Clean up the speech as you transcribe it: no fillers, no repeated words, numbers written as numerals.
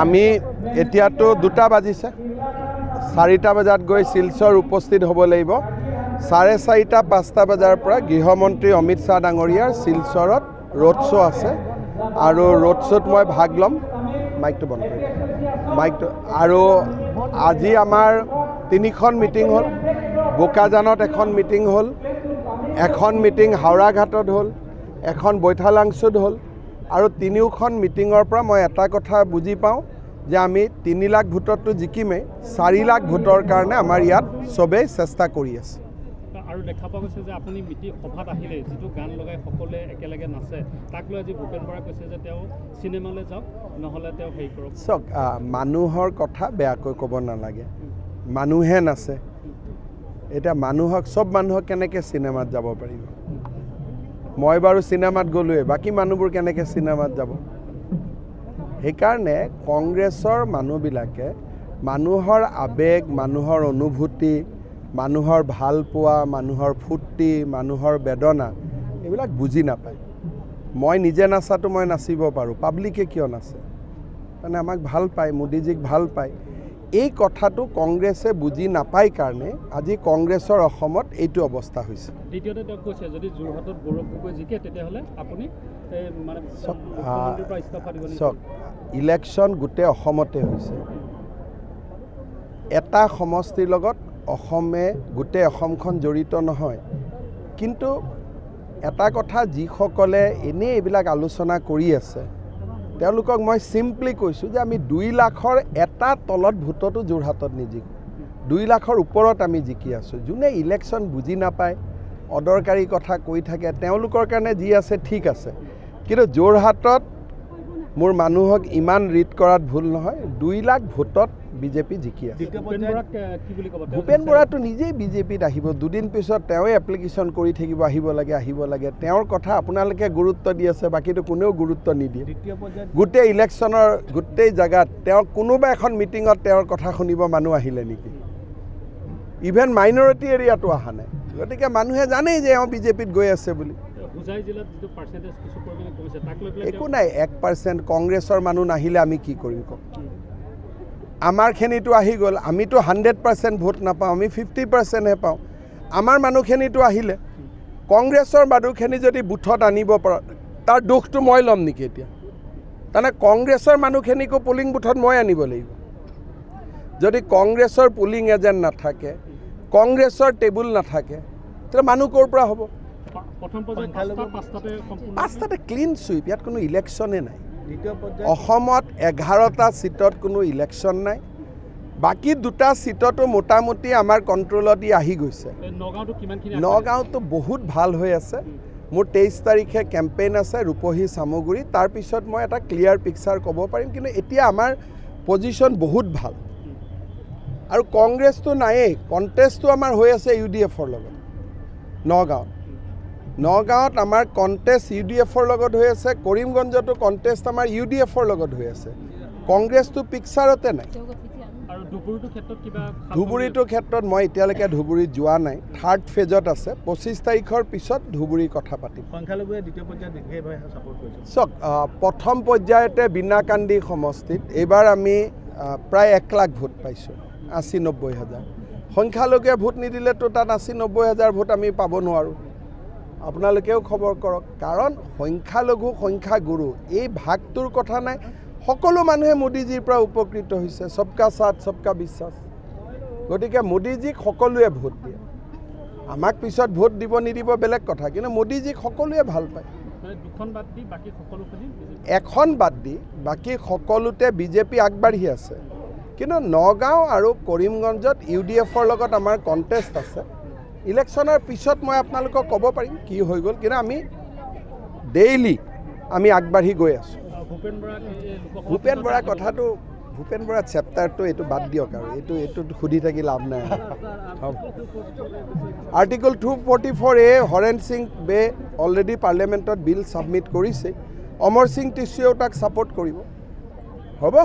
আমি এতিয়াতো 2টা বাজিছে 4টা বজাত গৈ শিলচৰ উপস্থিত হ'ব লাগিব 4:30 5টা বজাৰ পৰা গৃহমন্ত্ৰী অমিত শ্বাহ ডাঙৰীয়াৰ শিলচৰত ৰোড শ্ব' আছে আৰু ৰোড শ্ব'ত মই ভাগ ল'ম মাইকটো বন্ধ কৰি মাইকটো আৰু আজি আমাৰ 3খন মিটিং হ'ল বোকাজানত এখন মিটিং হ'ল এখন মিটিং হাওৰা ঘাটত হ'ল এখন বৈঠালাংচুত হ'ল আৰু 3খন মিটিঙৰ পৰা মই এটা কথা বুজি পাওঁ যে আমি 3 লাখ ভোটতো জিকিমে 4 লাখ ভোটৰ কাৰণে আমাৰ ইয়াত সবেই চেষ্টা কৰি আছে আৰু দেখা পোৱা গৈছে যে আপুনি মিটিং সভাত আহিলে যেটো গান লগাই সকলে একেলগে নাচে তাক লৈ আজি ভূপেন বৰাই কৈছে যে তেওঁ সিনেমালৈ যাওক নহলে তেওঁ হেই কৰক সক মানুহৰ কথা বেয়াকৈ ক'ব নালাগে মানুহে নাচে এটা মানুহক সব মানুহক কেনেকৈ সিনেমাত যাব পাৰিব মই বাৰু সিনেমাত গ'লোৱে বাকি মানুহবোৰ কেনেকৈ সিনেমাত যাব সেইকাৰণে কংগ্ৰেছৰ মানুহবিলাকে মানুহৰ আবেগ মানুহৰ অনুভূতি মানুহৰ ভাল পোৱা মানুহৰ ফুৰ্তি মানুহৰ বেদনা এইবিলাক বুজি নাপায় মই নিজে নাচাটো মই নাচিব পাৰোঁ পাব্লিকে কিয় নাচে মানে আমাক ভাল পায় মোদীজীক ভাল পায় এই কথাটো কংগ্ৰেছে বুজি নাপায় কাৰণে আজি কংগ্ৰেছৰ অসমত এইটো অৱস্থা হৈছে দ্বিতীয়তে তেওঁ কৈছে যদি যোৰহাটত গৌৰৱ গগৈ জিকে তেতিয়াহ'লে আপুনি মানে মুখ্যমন্ত্ৰীৰ পৰা ইস্তফা দিব চক ইলেকশ্যন গোটেই অসমতে হৈছে এটা সমষ্টিৰ লগত অসমে গোটেই অসমখন জড়িত নহয় কিন্তু এটা কথা যিসকলে এনেই এইবিলাক আলোচনা কৰি আছে তেওঁলোকক মই সিম্পলি কৈছোঁ যে আমি 2 লাখৰ এটা তলত ভোটতো যোৰহাটত নিজিকো 2 লাখৰ ওপৰত আমি জিকি আছোঁ যোনে ইলেকশ্যন বুজি নাপায় অদৰকাৰী কথা কৈ থাকে তেওঁলোকৰ কাৰণে যি আছে ঠিক আছে কিন্তু যোৰহাটত মোৰ মানুহক ইমান ৰিড কৰাত ভুল নহয় 2 লাখ ভোটত বিজেপি জিকি আছে ভূপেন বৰাটো নিজেই বিজেপিত আহিব দুদিন পিছত তেওঁ এপ্লিকেশ্যন কৰি থাকিব আহিব লাগে তেওঁৰ কথা আপোনালোকে গুৰুত্ব দি আছে বাকিটো কোনেও গুৰুত্ব নিদিয়ে গোটেই ইলেকশ্যনৰ গোটেই জায়গাত তেওঁ কোনোবা এখন মিটিঙত তেওঁৰ কথা শুনিব মানুহ আহিলে নেকি ইভেন মাইনৰিটি এৰিয়াটো অহা নাই গতিকে মানুহে জানেই যে এওঁ বিজেপিত গৈ আছে বুলি একো নাই 1% কংগ্ৰেছৰ মানুহ নাহিলে আমি কি কৰিম কওক আমাৰখিনিতো আহি গ'ল আমিতো 100% ভোট নাপাওঁ আমি 50%হে পাওঁ আমাৰ মানুহখিনিতো আহিলে কংগ্ৰেছৰ মানুহখিনি যদি বুথত আনিব পৰা তাৰ দুখটো মই ল'ম নেকি এতিয়া তাৰমানে কংগ্ৰেছৰ মানুহখিনিকো পুলিং বুথত মই আনিব লাগিব যদি কংগ্ৰেছৰ পুলিং এজেণ্ট নাথাকে কংগ্ৰেছৰ টেবুল নাথাকে তেতিয়া মানুহ ক'ৰ পৰা হ'ব পাঁচটাতে ক্লিন চুইপ ইয়াত কোনো ইলেকশ্যনে নাই অসমত 11টা সিটত কোনো ইলেকশ্যন নাই বাকি 2টা সিটতো মোটামুটি আমাৰ কণ্ট্ৰলত আহি গৈছে নগাঁওতো বহুত ভাল হৈ আছে মোৰ 23 তাৰিখে কেম্পেইন আছে ৰূপহী চামগুৰি তাৰপিছত মই এটা ক্লিয়াৰ পিকচাৰ ক'ব পাৰিম কিন্তু এতিয়া আমাৰ পজিশ্যন বহুত ভাল আৰু কংগ্ৰেছটো নায়েই কণ্টেষ্টটো আমাৰ হৈ আছে UDFৰ লগত নগাঁৱত আমাৰ কণ্টেষ্ট UDFৰ লগত হৈ আছে কৰিমগঞ্জতো কণ্টেষ্ট আমাৰ UDFৰ লগত হৈ আছে কংগ্ৰেছটো পিকচাৰতে নাই ধুবুৰীটোৰ ক্ষেত্ৰত মই এতিয়ালৈকে ধুবুৰীত যোৱা নাই 3rd ফেজত আছে 25 তাৰিখৰ পিছত ধুবুৰী কথা পাতিম চক প্ৰথম পৰ্যায়তে বিনাকান্দি সমষ্টিত এইবাৰ আমি প্ৰায় 1 লাখ ভোট পাইছোঁ 80-90 হাজাৰ সংখ্যালঘুৱে ভোট নিদিলেতো তাত 80-90 হাজাৰ ভোট আমি পাব নোৱাৰোঁ আপোনালোকেও খবৰ কৰক কাৰণ সংখ্যালঘু সংখ্যাগুৰু এই ভাগটোৰ কথা নাই সকলো মানুহে মোদীজীৰ পৰা উপকৃত হৈছে সবকা সাথ সবকা বিশ্বাস গতিকে মোদীজীক সকলোৱে ভোট দিয়ে আমাক পিছত ভোট দিব নিদিব বেলেগ কথা কিন্তু মোদীজীক সকলোৱে ভাল পায় এখন বাদ দি বাকি সকলোতে বিজেপি আগবাঢ়ি আছে কিন্তু নগাঁও আৰু কৰিমগঞ্জত UDFৰ লগত আমাৰ কণ্টেষ্ট আছে ইলেকশ্যনৰ পিছত মই আপোনালোকক ক'ব পাৰিম কি হৈ গ'ল কিন্তু আমি ডেইলি আমি আগবাঢ়ি গৈ আছোঁ ভূপেন বৰা কথাটো ভূপেন বৰা চেপ্টাৰটো এইটো বাদ দিয়ক আৰু এইটো সুধি থাকি লাভ নাই আৰ্টিকল 244A হৰেণ সিং বে অলৰেডি পাৰ্লিয়ামেণ্টত বিল ছাবমিট কৰিছে অমৰ সিং টিছুৱেও তাক ছাপোৰ্ট কৰিব হ'ব